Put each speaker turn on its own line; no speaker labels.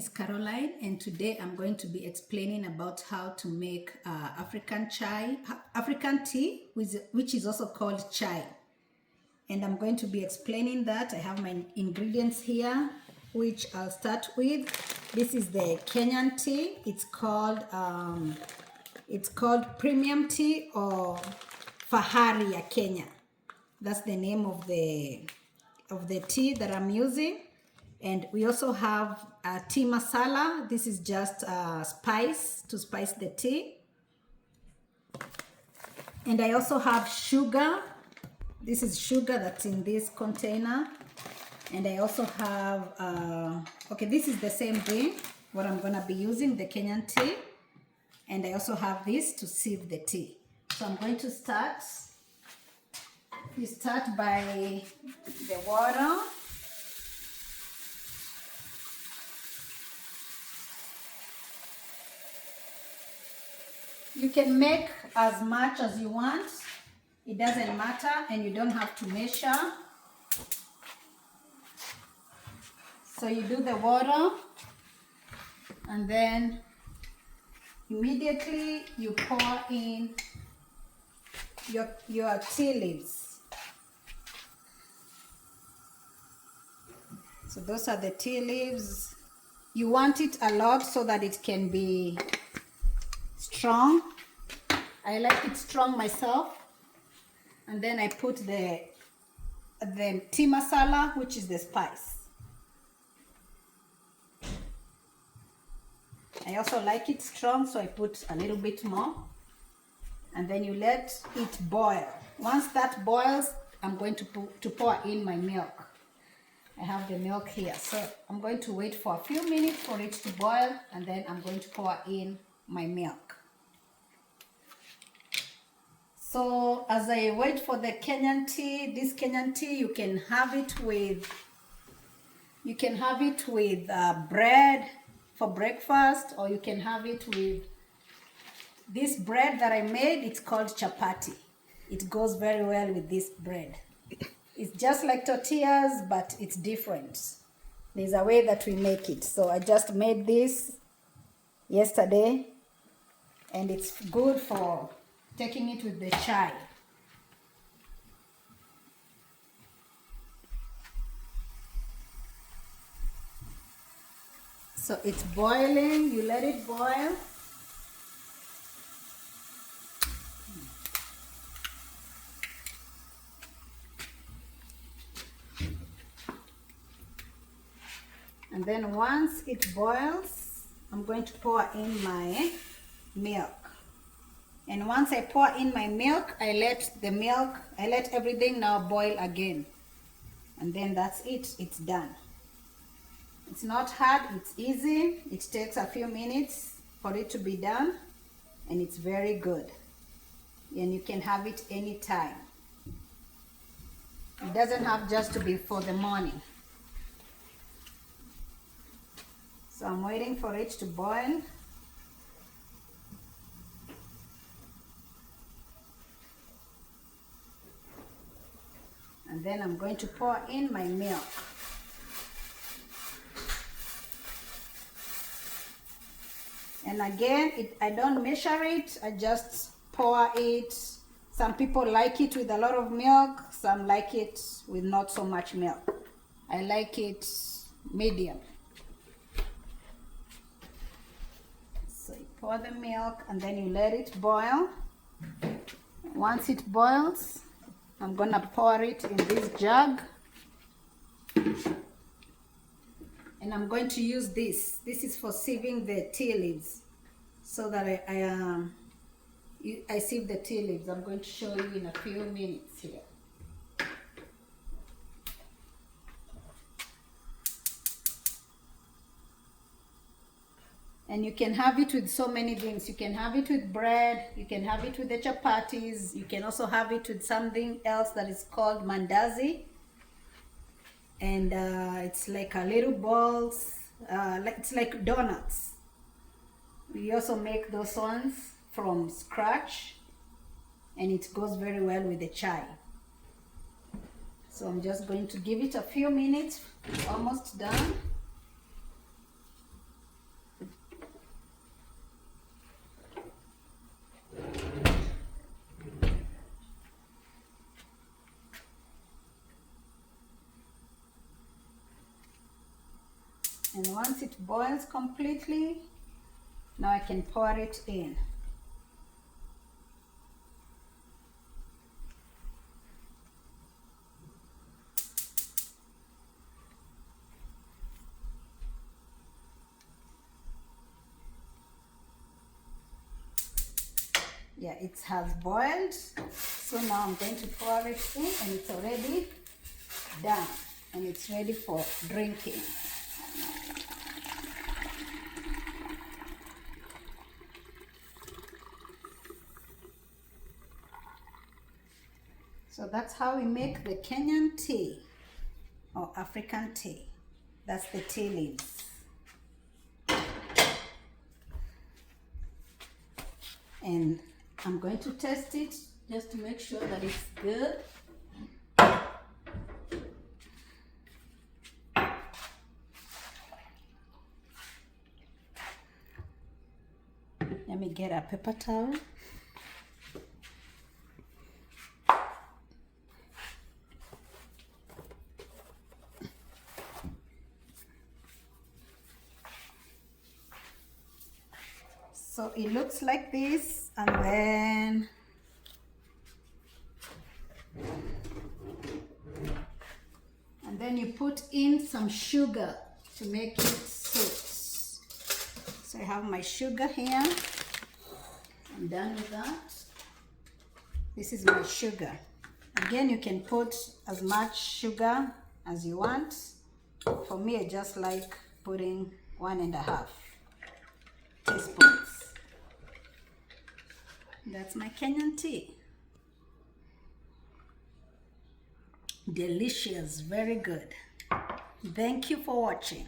is Caroline, and today I'm going to be explaining about how to make African tea, which is also called chai. And I'm going to be explaining that. I have my ingredients here, which I'll start with. This is the Kenyan tea. It's called premium tea or Fahari ya Kenya. That's the name of the tea that I'm using. And we also have tea masala. This is just spice to spice the tea. And I also have sugar. This is sugar that's in this container. And I also have, okay, this is the same thing, what I'm gonna be using, the Kenyan tea. And I also have this to sieve the tea. So I'm going to start. You start by the water. You can make as much as you want. It doesn't matter, and you don't have to measure. So you do the water, and then immediately you pour in your tea leaves. So those are the tea leaves. You want it a lot so that it can be strong. I like it strong myself. And then I put the tea masala, which is the spice. I also like it strong, so I put a little bit more. And then you let it boil. Once that boils, I'm going to pour in my milk. I have the milk here, so I'm going to wait for a few minutes for it to boil, and then I'm going to pour in my milk. So as I wait for the Kenyan tea, this Kenyan tea, you can have it with bread for breakfast, or you can have it with this bread that I made. It's called chapati. It goes very well with this bread. It's just like tortillas, but it's different. There's a way that we make it. So I just made this yesterday, and it's good for taking it with the chai. So it's boiling, you let it boil. And then once it boils, I'm going to pour in my milk. And once I pour in my milk, I let everything now boil again. And then that's it, it's done. It's not hard, it's easy. It takes a few minutes for it to be done, and it's very good. And you can have it anytime. It doesn't have just to be for the morning. So I'm waiting for it to boil. And then I'm going to pour in my milk. And again, I don't measure it, I just pour it. Some people like it with a lot of milk, some like it with not so much milk. I like it medium. So you pour the milk and then you let it boil. Once it boils, I'm gonna pour it in this jug. And I'm going to use this. This is for sieving the tea leaves, so that I sieve the tea leaves. I'm going to show you in a few minutes here. And you can have it with so many things. You can have it with bread, you can have it with the chapatis, you can also have it with something else that is called mandazi. And it's like a little balls, it's like donuts. We also make those ones from scratch, and it goes very well with the chai. So I'm just going to give it a few minutes. It's almost done. once it boils completely, now I can pour it in. Yeah, it has boiled, so now I'm going to pour it in, and it's already done, and it's ready for drinking. So that's how we make the Kenyan tea or African tea. That's the tea leaves. And I'm going to test it just to make sure that it's good. Let me get a paper towel. So it looks like this, and then you put in some sugar to make it sweet. So I have my sugar here. I'm done with that. This is my sugar. Again, you can put as much sugar as you want. For me, I just like putting 1.5 teaspoons. That's my Kenyan tea. Delicious, very good. Thank you for watching.